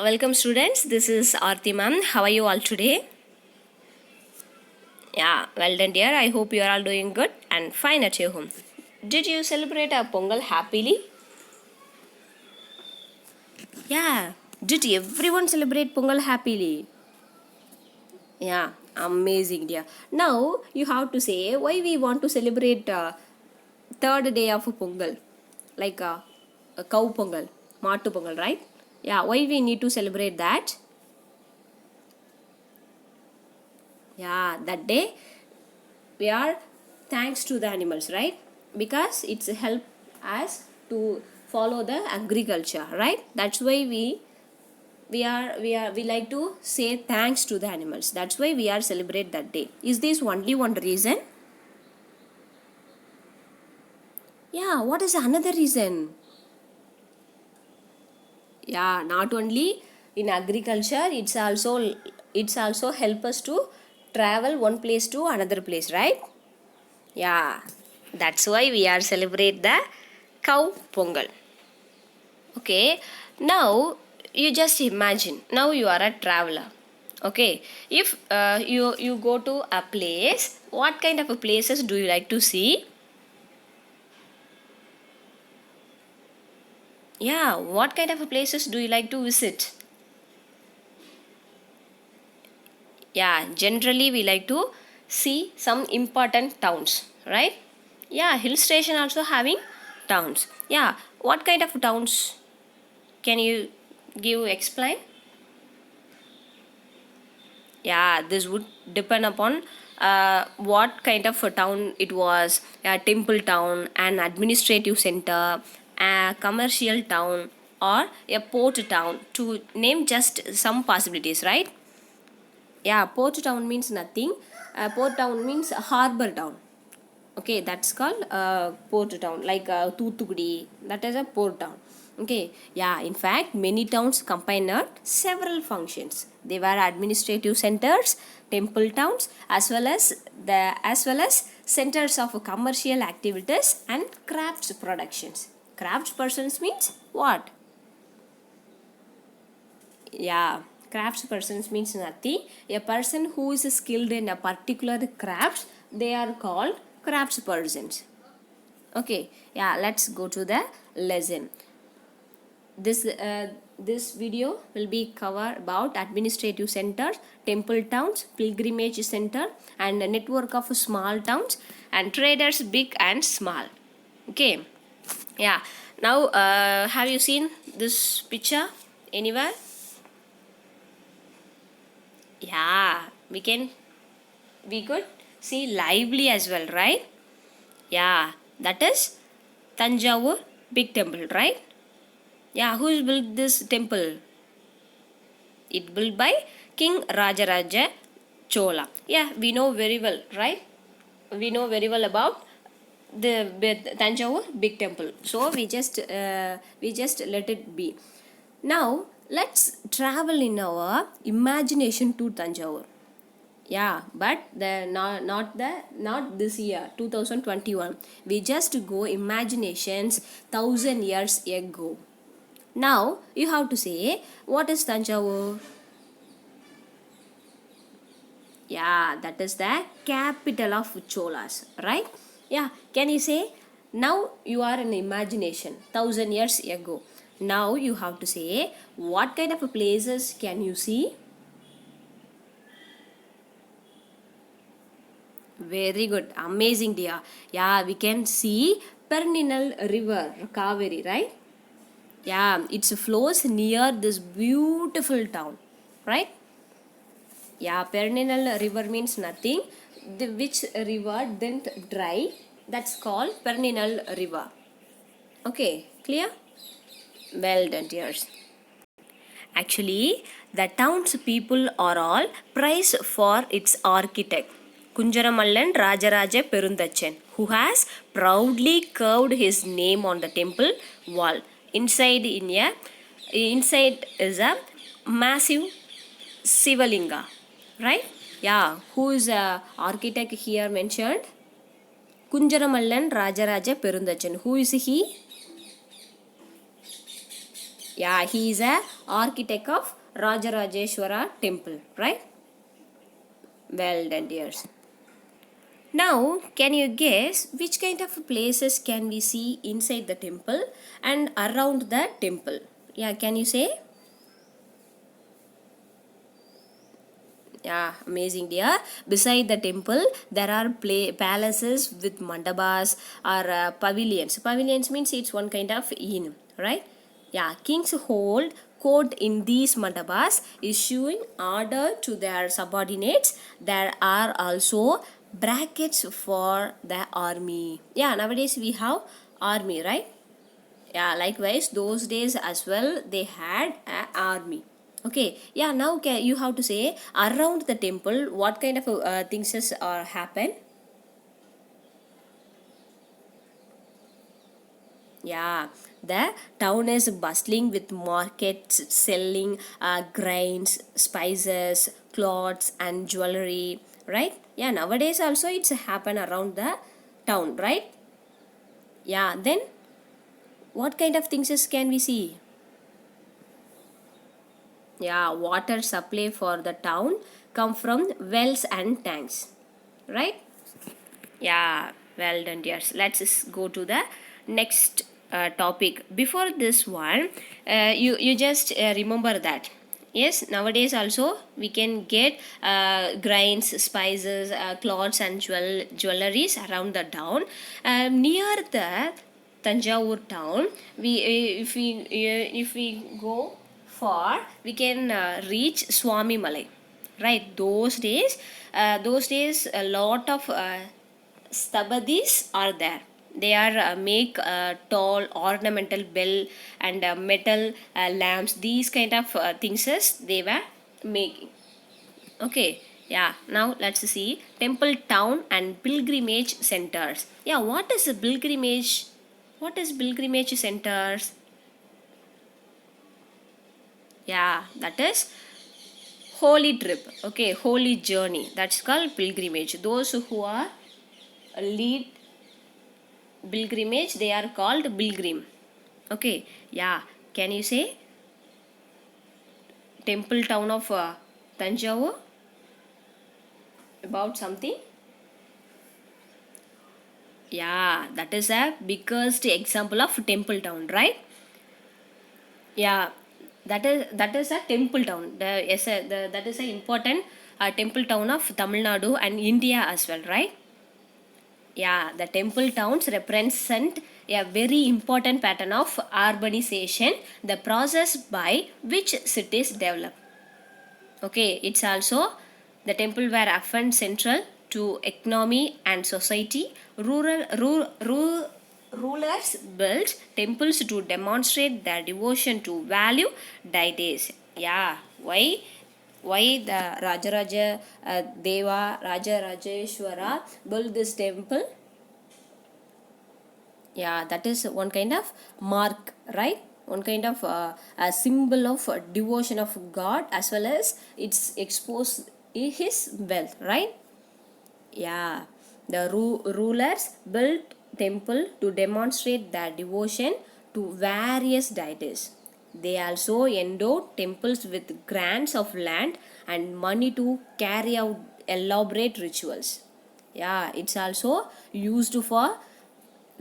Welcome students, this is Aarti ma'am. How are you all today? Yeah, well done dear. I hope you are all doing good and fine at your home. Did you celebrate a Pongal happily? Yeah, did everyone celebrate Pongal happily? Yeah, amazing dear. Now you have to say why we want to celebrate third day of Pongal, like a cow Pongal, Matu Pongal, right? Yeah, why we need to celebrate that? Yeah, that day we are thanks to the animals, right? Because it's help us to follow the agriculture, right? That's why we like to say thanks to the animals. That's why we are celebrate that day. Is this only one reason? Yeah, what is another reason? Yeah, not only in agriculture, it's also help us to travel one place to another place, right? Yeah, that's why we are celebrate the cow pongal. Okay, now you just imagine. Now you are a traveler. Okay, if you go to a place, what kind of places do you like to see? Yeah, what kind of places do you like to visit? Yeah, generally we like to see some important towns, right? Yeah, hill station also having towns. Yeah, what kind of towns can you explain? Yeah, this would depend upon what kind of a town it was, a temple town, an administrative center, a commercial town, or a port town, to name just some possibilities, right? Yeah, port town means nothing. Port town means harbor town. Okay, that's called port town, like Thoothukudi. That is a port town. Okay, yeah. In fact, many towns combined several functions. They were administrative centers, temple towns, as well as centers of commercial activities and crafts productions. Crafts persons means what? Yeah, crafts persons means nothing. A person who is skilled in a particular craft, they are called crafts persons. Okay, yeah, let's go to the lesson. This video will be cover about administrative centers, temple towns, pilgrimage center, and a network of small towns and traders big and small. Okay, yeah. Now, have you seen this picture anywhere? Yeah, we could see lively as well, right? Yeah, that is Tanjavur big temple, right? Yeah, who's built this temple? It built by King Rajaraja Chola. Yeah, we know very well, right? We know very well about the Tanjavur big temple. So we just let it be. Now let's travel in our imagination to Tanjavur. Yeah, but not this year 2021. We just go imaginations 1,000 years ago. Now you have to say what is Tanjavur? Yeah, that is the capital of Cholas, right? Yeah, can you say now you are in imagination 1,000 years ago. Now you have to say what kind of places can you see? Very good. Amazing, dear. Yeah, we can see perennial river, Kaveri, right? Yeah, it flows near this beautiful town, right? Yeah, perennial river means nothing. Which river didn't dry, that's called perennial river. Okay, clear? Well done, dears. Actually, the town's people are all praised for its architect, Kunjaramallan Rajaraja Perundachan, who has proudly carved his name on the temple wall. Inside is a massive Sivalinga, right? Yeah, who is the architect here mentioned? Kunjaramallan Rajaraja Perundachan. Who is he? Yeah, he is a architect of Rajarajeshwara temple, right? Well done, dears. Now, can you guess which kind of places can we see inside the temple and around the temple? Yeah, can you say? Yeah, amazing, dear. Beside the temple, there are palaces with mandabas or pavilions. Pavilions means it's one kind of inn, right? Yeah, kings hold court in these mandabas, issuing order to their subordinates. There are also brackets for the army. Yeah, nowadays we have army, right? Yeah, likewise those days as well they had an army. Okay, yeah, now you have to say around the temple what kind of things are happen. Yeah, the town is bustling with markets selling grains, spices, clothes and jewelry, right? Yeah, nowadays also it's happen around the town, right? Yeah, then what kind of things can we see? Yeah, water supply for the town come from wells and tanks, right? Yeah, well done, dears. Let's go to the next topic. Before this one, you just remember that. Yes, nowadays also we can get grains, spices, cloths, and jewelries around the town. Near the Tanjavur town, if we go far, we can reach Swami Malai. Right, those days a lot of stabadis are there. They are make tall ornamental bell and metal lamps. These kind of things they were making. Okay, yeah. Now let's see temple town and pilgrimage centers. Yeah, what is a pilgrimage? What is pilgrimage centers? Yeah, that is holy trip. Okay, holy journey. That's called pilgrimage. Those who are lead pilgrimage they are called pilgrim. Okay, yeah, can you say temple town of Tanjavur about something? Yeah, that is a biggest example of temple town, right? Yeah, that is a temple town. That is a important temple town of Tamil Nadu and India as well, right? Yeah, the temple towns represent a very important pattern of urbanization, the process by which cities develop. Okay, it's also the temple were often central to economy and society. Rulers built temples to demonstrate their devotion to value deities. Yeah, why? Why the Rajaraja Deva Raja Rajeshwara built this temple? Yeah, that is one kind of mark, right? One kind of a symbol of devotion of God, as well as it's exposed his wealth, right? Yeah, the rulers built temple to demonstrate their devotion to various deities. They also endowed temples with grants of land and money to carry out elaborate rituals. Yeah, it's also used for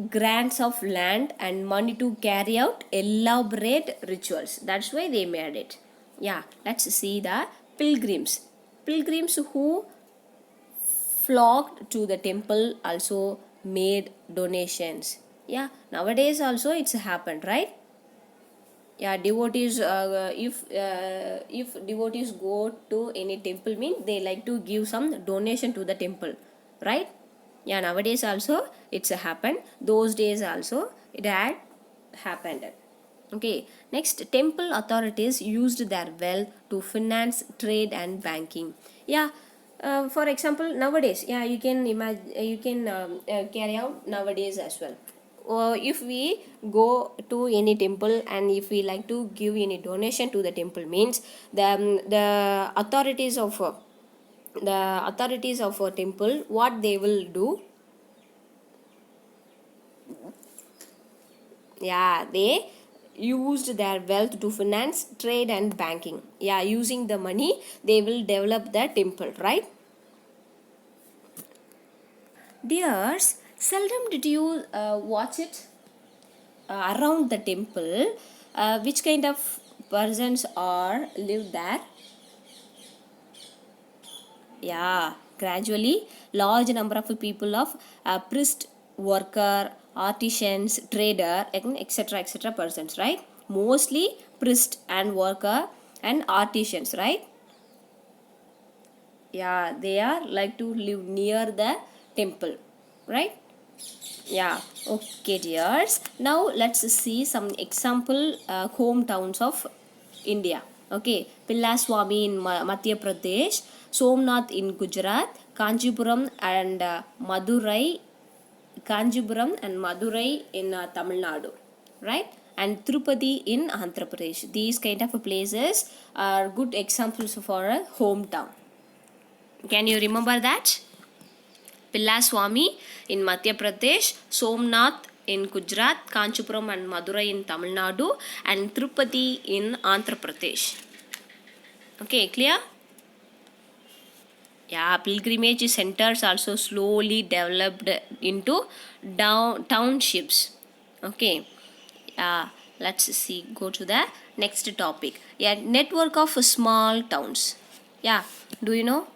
grants of land and money to carry out elaborate rituals. That's why they made it. Yeah, let's see the pilgrims. Pilgrims who flocked to the temple also made donations. Yeah, nowadays also it's happened, right? Yeah, devotees. If devotees go to any temple, mean they like to give some donation to the temple, right? Yeah, nowadays also it's happened. Those days also it had happened. Okay, next, temple authorities used their wealth to finance trade and banking. Yeah, for example, nowadays, yeah, you can imagine, you can carry out nowadays as well. If we go to any temple and if we like to give any donation to the temple, means the authorities of a temple, what they will do? Yeah, they used their wealth to finance trade and banking. Yeah, using the money, they will develop the temple, right? Dears, seldom did you watch it around the temple. Which kind of persons are live there? Yeah, gradually large number of people of priest, worker, artisans, trader, etc persons, right? Mostly priest and worker and artisans, right? Yeah, they are like to live near the temple, right? Yeah, okay, dears. Now let's see some example hometowns of India. Okay, Pillaswamy in Madhya Pradesh, Somnath in Gujarat, Kanchipuram and Madurai in Tamil Nadu, right? And Tirupati in Andhra Pradesh. These kind of places are good examples for a hometown. Can you remember that? Pillaswamy in Madhya Pradesh, Somnath in Gujarat, Kanchipuram and Madurai in Tamil Nadu, and Tirupati in Andhra Pradesh. Okay, clear? Yeah, pilgrimage centers also slowly developed into townships. Okay, let's see. Go to the next topic. Yeah, network of small towns. Yeah, do you know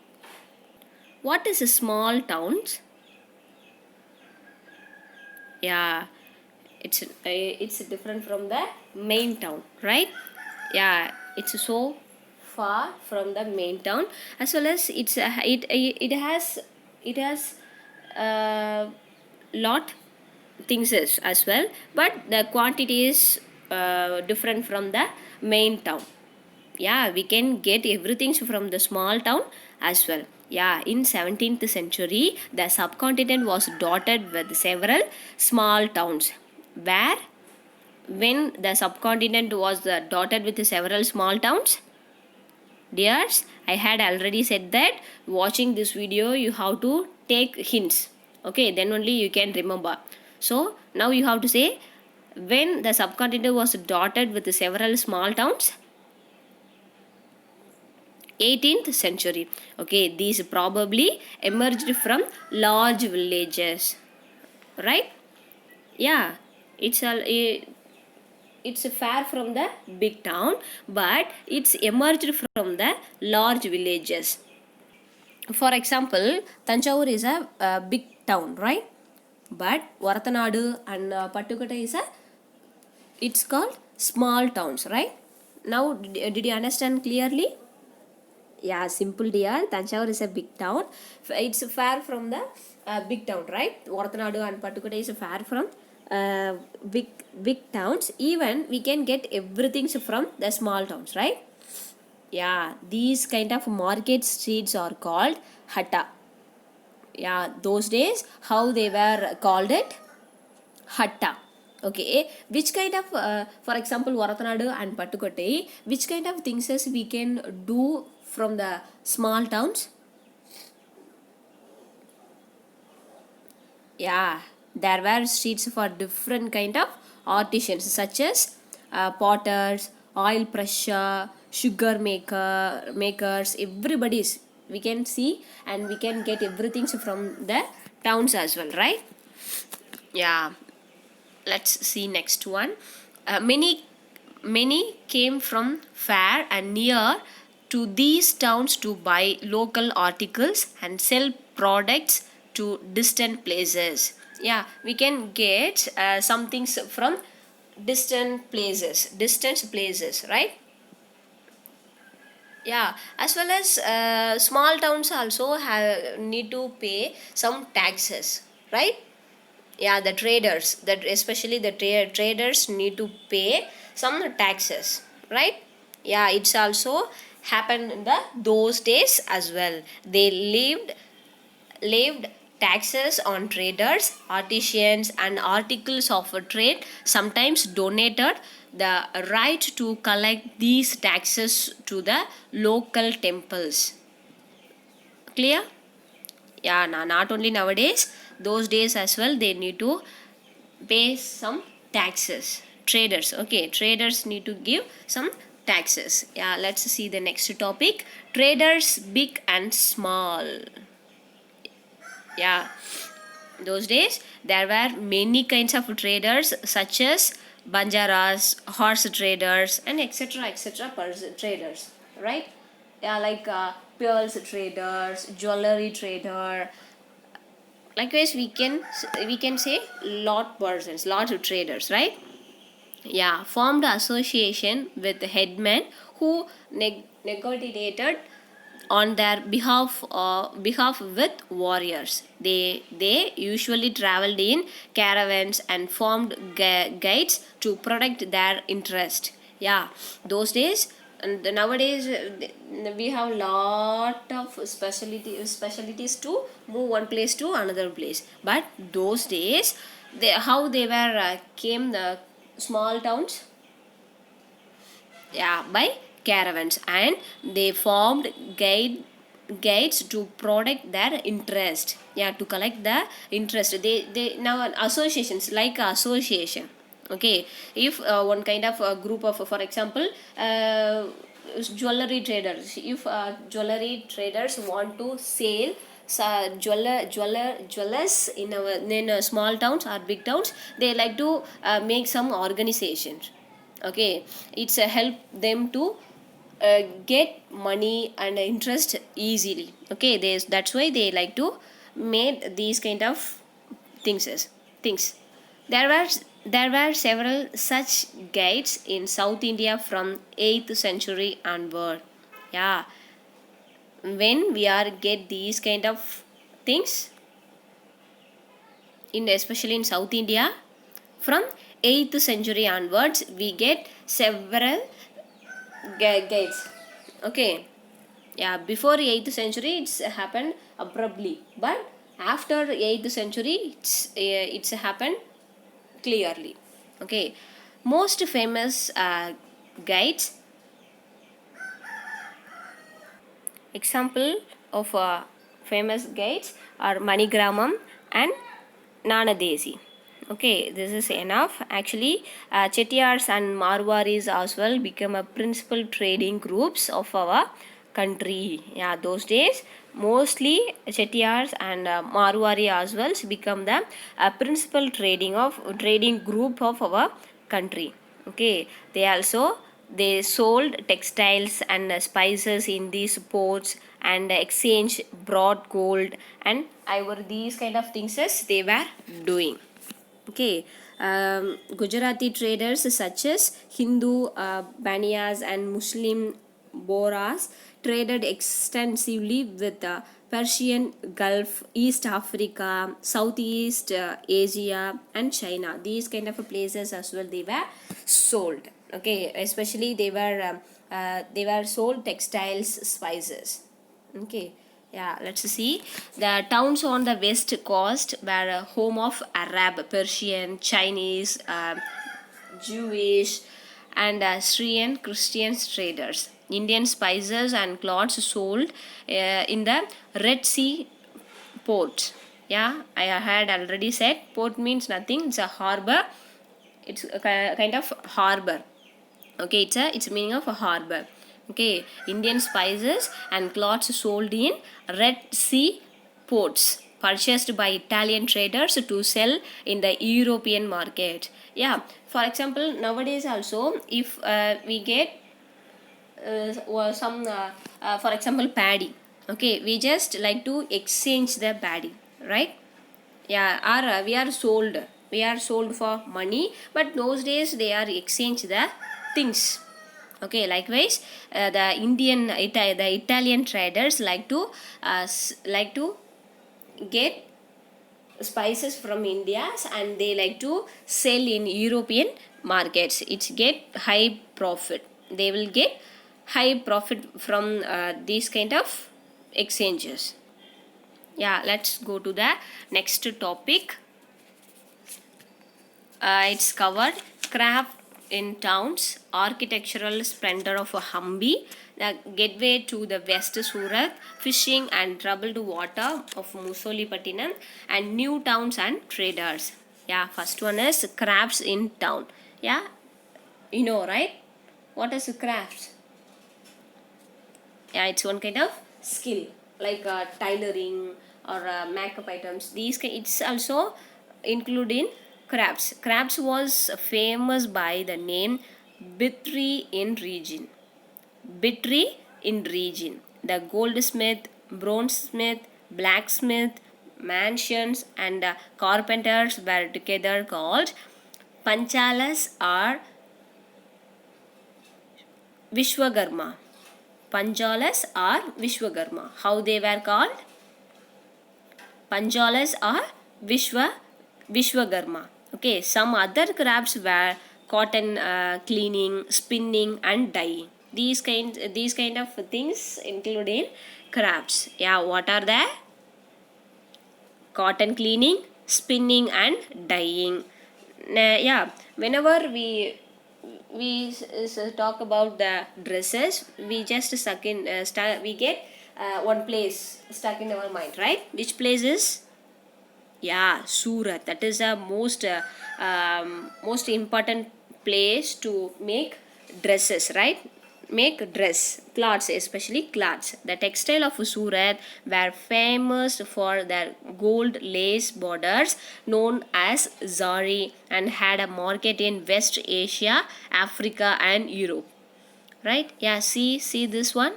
what is a small towns? Yeah, it's different from the main town, right? Yeah, it's so far from the main town, as well as it has lot things as well, but the quantity is different from the main town. Yeah, we can get everything from the small town as well. Yeah, in 17th century the subcontinent was dotted with several small towns. Where, when the subcontinent was dotted with several small towns? Dears, I had already said that watching this video you have to take hints. Okay, then only you can remember. So now you have to say, when the subcontinent was dotted with several small towns? 18th century. Okay, these probably emerged from large villages, right? Yeah, it's a it's far from the big town, but it's emerged from the large villages. For example, Tanjavur is a big town, right? But Varathanadu and Pattukottai is it's called small towns, right? Now did you understand clearly? Yeah, simple dear. Tanjavur is a big town. It's far from the big town, right? Varathanadu and Pattukottai is far from uh, big big towns. Even we can get everything from the small towns, right? Yeah, these kind of market streets are called hatta. Yeah, those days how they were called it? Hatta. Okay, which kind of for example Varathanadu and Pattukottai, which kind of things we can do from the small towns? Yeah, there were streets for different kind of artisans such as potters, oil pressure, sugar makers, everybody's we can see, and we can get everything from the towns as well, right? Yeah, let's see next one. Many came from far and near to these towns to buy local articles and sell products to distant places. Yeah, we can get some things from distant places, right? Yeah, as well as small towns also have need to pay some taxes, right? Yeah, the traders, that especially the traders need to pay some taxes, right? Yeah, it's also happened in the those days as well. They lived taxes on traders, artisans and articles of trade, sometimes donated the right to collect these taxes to the local temples. Clear? Yeah, not only nowadays, those days as well they need to pay some taxes. Traders. Okay, traders need to give some taxes. Yeah, let's see the next topic. Traders, big and small. Yeah, those days there were many kinds of traders such as banjaras, horse traders, and etc. Traders, right? Yeah, like pearls traders, jewelry trader. Likewise, we can say lot of traders, right? Yeah, formed association with the headmen who negotiated on their behalf with warriors. They usually traveled in caravans and formed guides to protect their interest. Yeah, those days. And nowadays we have lot of specialties to move one place to another place, but those days how they were came the small towns, yeah, by caravans, and they formed guides to protect their interest, yeah, to collect the interest. They now associations, like association. Okay, if one kind of group of, for example, jewelry traders, if jewelry traders want to sell jewelers in small towns or big towns, they like to make some organizations. Okay, it's a help them to get money and interest easily. Okay, that's why they like to make these kind of things. There were several such guides in South India from 8th century onward. Yeah, when we are get these kind of things in, especially in South India, from 8th century onwards we get several guides. Okay, yeah, before 8th century it's happened abruptly, but after 8th century it's happened clearly. Okay, most famous guides. Example of famous guides are Manigramam and Nanadesi. Okay, this is enough. Actually, Chettiars and Marwaris as well become a principal trading groups of our country. Yeah, those days mostly Chettiars and Marwari as well become the principal trading group of our country. Okay, they sold textiles and spices in these ports and exchange brought gold and ivory. These kind of things as they were doing. Okay, Gujarati traders such as Hindu Baniyas and Muslim Boras traded extensively with the Persian Gulf, East Africa, Southeast Asia, and China. These kind of places as well they were sold. Okay, especially they were sold textiles, spices. Okay, yeah, let's see. The towns on the west coast were a home of Arab, Persian, Chinese, Jewish, and Syrian Christian traders. Indian spices and cloths sold in the Red Sea port. Yeah, I had already said port means nothing. It's a harbor. It's a kind of harbor. Okay, it's a meaning of a harbor. Okay, Indian spices and cloths sold in Red Sea ports, purchased by Italian traders to sell in the European market. Yeah, for example, nowadays also, if we get some for example paddy, okay, we just like to exchange the paddy, right? Yeah, or we are sold for money, but those days they are exchange the things. Okay, likewise the Italian traders like to get spices from India, and they like to sell in European markets. It's get high profit. They will get high profit from these kind of exchanges. Yeah, let's go to the next topic. It's covered craft in towns, architectural splendor of Hampi, the gateway to the West Surat, fishing and troubled water of Musolipattinam, and new towns and traders. Yeah, first one is crafts in town. Yeah, you know, right? What is crafts? Yeah, it's one kind of skill, like tailoring or makeup items. It's also included in crafts. Crafts was famous by the name Bitri in region. Bitri in region. The goldsmith, bronzesmith, blacksmith, mansions, and carpenters were together called Panchalas or Vishwakarma. Panchalas or Vishwakarma. How they were called? Panchalas or Vishwakarma. Okay, some other crafts were cotton cleaning, spinning, and dyeing. These kind of things include in crafts. Yeah, what are they? Cotton cleaning, spinning, and dyeing. Yeah, whenever we talk about the dresses, we just we get one place stuck in our mind, right? Which place is? Yeah, Surat. That is a most important place to make dresses, right? Make dress cloths, especially cloths. The textile of Surat were famous for their gold lace borders known as zari and had a market in West Asia, Africa, and Europe. Right? Yeah, see this one.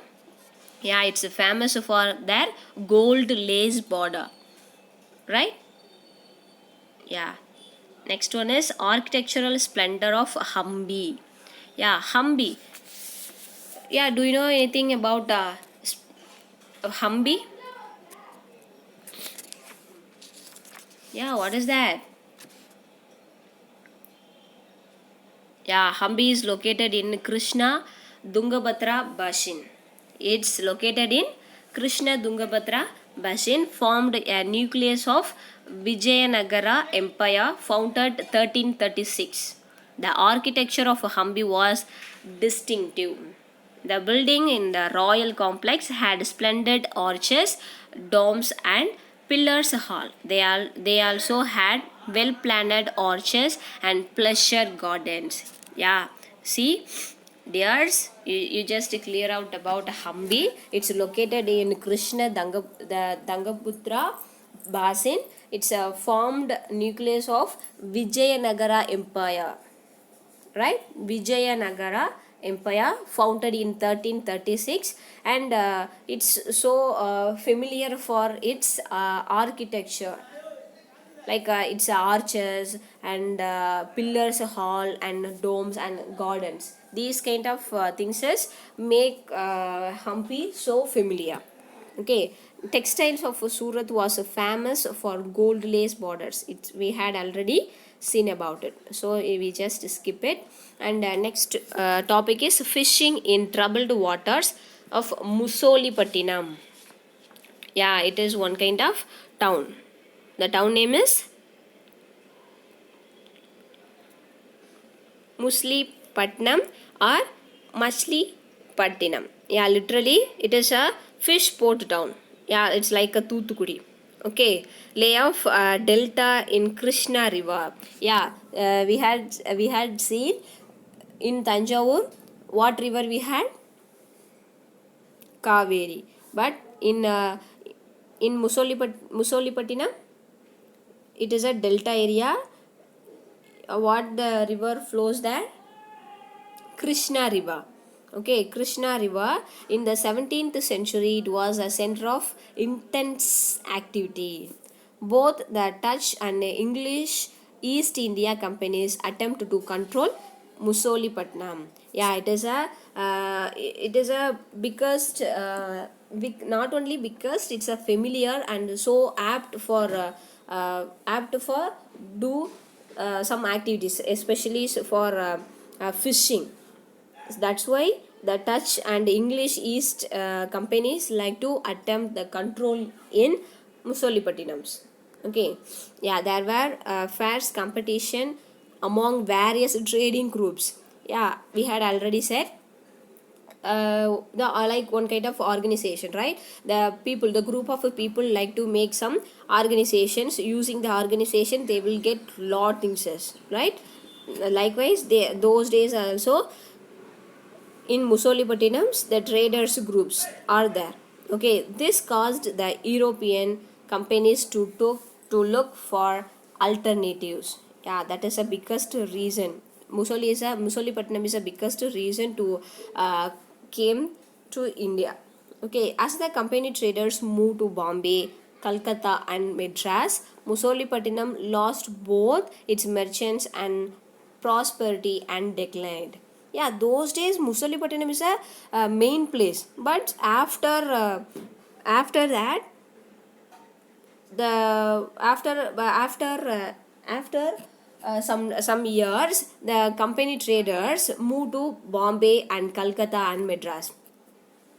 Yeah, it's famous for their gold lace border. Right? Yeah. Next one is architectural splendor of Hampi. Yeah, Hampi. Yeah, do you know anything about Hampi? Yeah, what is that? Yeah, Hampi is located in Krishna Dungabhadra Basin. It's located in Krishna Dungabhadra Basin, formed a nucleus of Vijayanagara Empire, founded 1336. The architecture of Hampi was distinctive. The building in the royal complex had splendid arches, domes, and pillars hall. They also had well planned arches and pleasure gardens. Yeah, see, dears, you just clear out about Hampi. It's located in the Dangaputra Basin. It's a formed nucleus of Vijayanagara Empire, right? Vijayanagara Empire, founded in 1336, and it's so familiar for its architecture, like its arches and pillars hall and domes and gardens. These kind of things is make Hampi so familiar. Okay, textiles of Surat was famous for gold lace borders. We had already seen about it, so we just skip it. And next topic is fishing in troubled waters of Musolipattinam. Yeah, it is one kind of town. The town name is Musli-Patnam or Machli-Pattinam. Yeah, literally it is a fish port town. Yeah, it's like a Thuthukudi. Okay, lay of delta in Krishna River. Yeah, we had seen in Tanjavur what river we had? Kaveri. But in Musolipattinam, it is a delta area. What the river flows there? Krishna River. Okay, Krishna River. In the 17th century, it was a center of intense activity. Both the Dutch and English East India companies attempt to control Musolipatnam. Yeah, it is a biggest, not only because it's a familiar and so apt for do some activities, especially for fishing. That's why the Dutch and English East companies like to attempt the control in Musolipattinams. Okay, yeah, there were fierce competition among various trading groups. Yeah, we had already said the like one kind of organization, right? The group of people like to make some organizations. Using the organization, they will get lot things, right? Likewise, those days also in Musolipattinams, the traders groups are there. Okay, this caused the European companies to look for alternatives. Yeah, that is the biggest reason. Musolipattinam is the biggest reason to came to India. Okay, as the company traders moved to Bombay, Calcutta, and Madras, Musolipattinam lost both its merchants and prosperity and declined. Yeah, those days Musolipattinam is a main place, but after that, the after some years, the company traders moved to Bombay and Calcutta and Madras.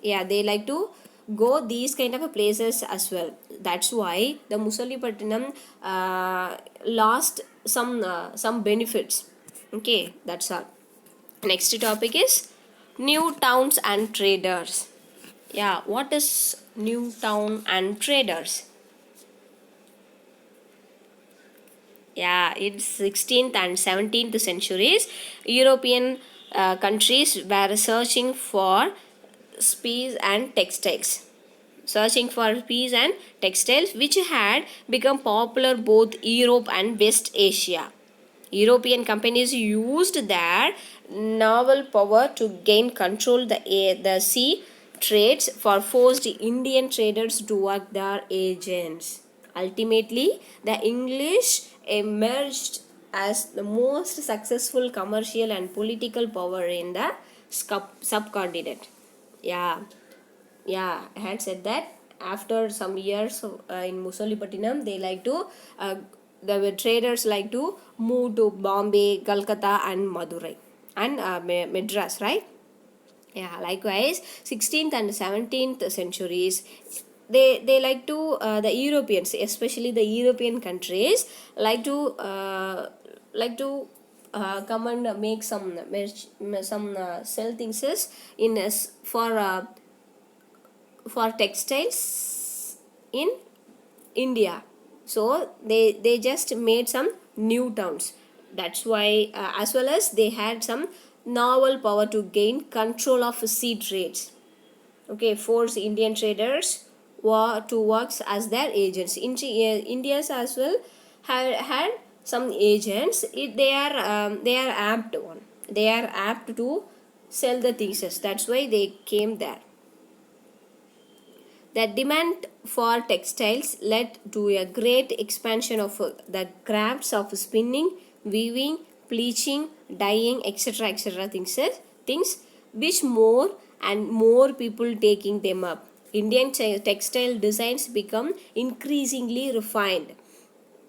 Yeah, they like to go these kind of places as well. That's why the Musolipattinam lost some benefits. Okay, that's all. Next topic is new towns and traders. Yeah, what is new town and traders? Yeah, in 16th and 17th centuries, European countries were searching for spices and textiles. Searching for spices and textiles, which had become popular both Europe and West Asia. European companies used their naval power to gain control the sea trades for forced Indian traders to work their agents. Ultimately, the English emerged as the most successful commercial and political power in the subcontinent. Yeah, yeah, I had said that after some years in Musolipattinam, they like to the traders like to move to Bombay, Calcutta, and Madurai and Madras, right? Yeah, likewise, 16th and 17th centuries, they like to the Europeans, especially the European countries, come and make some sell things in for textiles in India. So they just made some new towns. That's why, as well as they had some naval power to gain control of sea trades. Okay, force Indian traders to work as their agents. Indians as well had some agents. They are apt one. They are apt to sell the things. That's why they came there. The demand for textiles led to a great expansion of the crafts of spinning, weaving, bleaching, dyeing, etc. Things which more and more people taking them up. Indian textile designs become increasingly refined.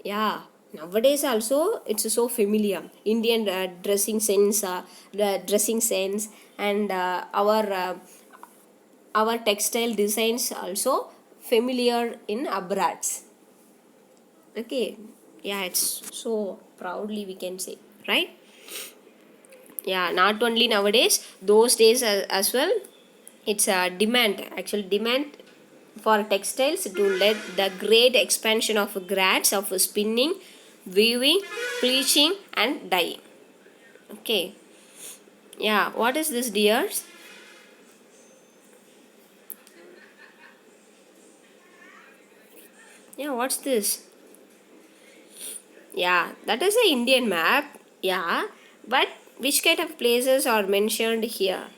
Yeah, nowadays also it's so familiar. Indian dressing sense, and our textile designs also familiar in abroads. Okay, yeah, it's so proudly we can say, right? Yeah, not only nowadays, those days as well, it's a demand, actual demand for textiles to lead the great expansion of grades of spinning, weaving, bleaching, and dyeing. Okay, yeah, what is this, dears? Yeah, what's this? Yeah, that is an Indian map. Yeah, but which kind of places are mentioned here?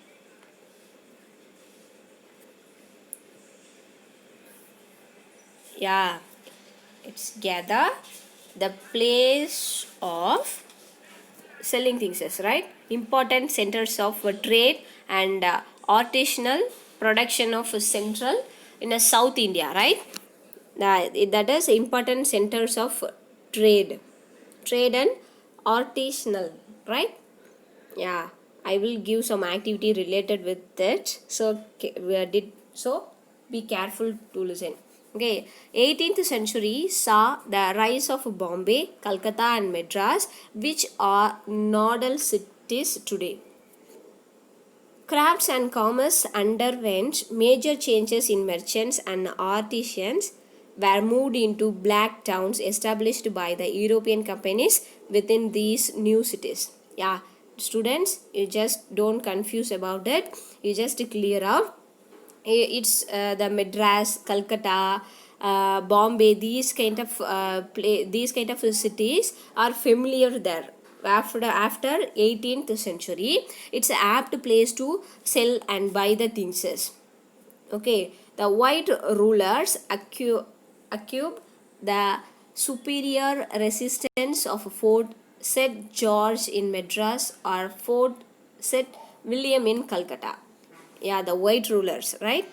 Yeah, it's gather the place of selling things is right. Important centers of trade and artisanal production of central in South India, right? That is important centers of trade, trade and artisanal, right? Yeah, I will give some activity related with it. So be careful to listen. Okay, 18th century saw the rise of Bombay, Calcutta, and Madras, which are nodal cities today. Crafts and commerce underwent major changes in merchants and artisans were moved into black towns established by the European companies within these new cities. Yeah, students, you just don't confuse about it. You just clear out. It's the Madras, Calcutta, Bombay. These kind of cities are familiar there. After 18th century, it's an apt place to sell and buy the things. Okay, the white rulers accused the superior resistance of Fort St. George in Madras or Fort St. William in Calcutta. Yeah, the white rulers, right?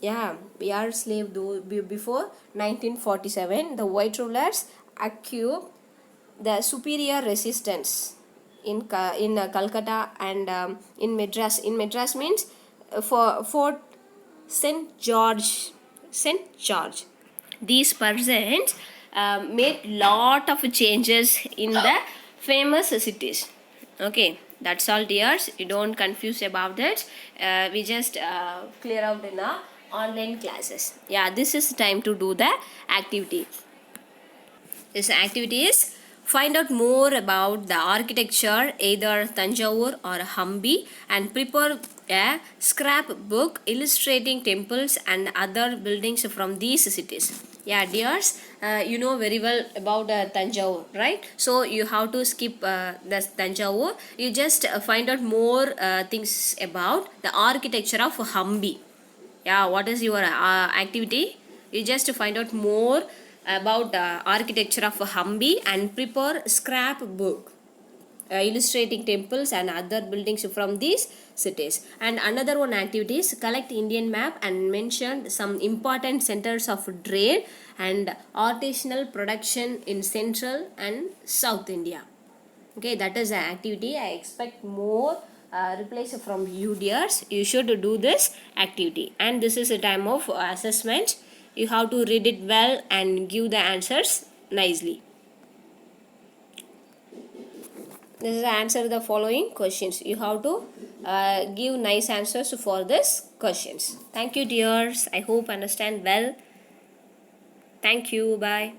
Yeah, we are slave though before 1947. The white rulers accused the superior resistance in Calcutta and in Madras. In Madras means for Fort St. George. St. George. These persons made lot of changes in the famous cities. Okay, that's all, dears. You don't confuse about it. We just clear out in the online classes. Yeah, this is time to do the activity. This activity is find out more about the architecture, either Tanjavur or Hampi, and prepare a scrapbook illustrating temples and other buildings from these cities. Yeah, dears, you know very well about Tanjavur, right? So you have to skip the Tanjavur. You just find out more things about the architecture of Hampi. Yeah, what is your activity? You just find out more about the architecture of Hampi and prepare scrapbook illustrating temples and other buildings from these cities. And another one activity is collect Indian map and mention some important centers of trade and artisanal production in central and south India. Okay, that is an activity. I expect more replies from you, dears. You should do this activity, and this is a time of assessment. You have to read it well and give the answers nicely. This is answer the following questions. You have to give nice answers for this questions. Thank you, dears. I hope understand well. Thank you. Bye.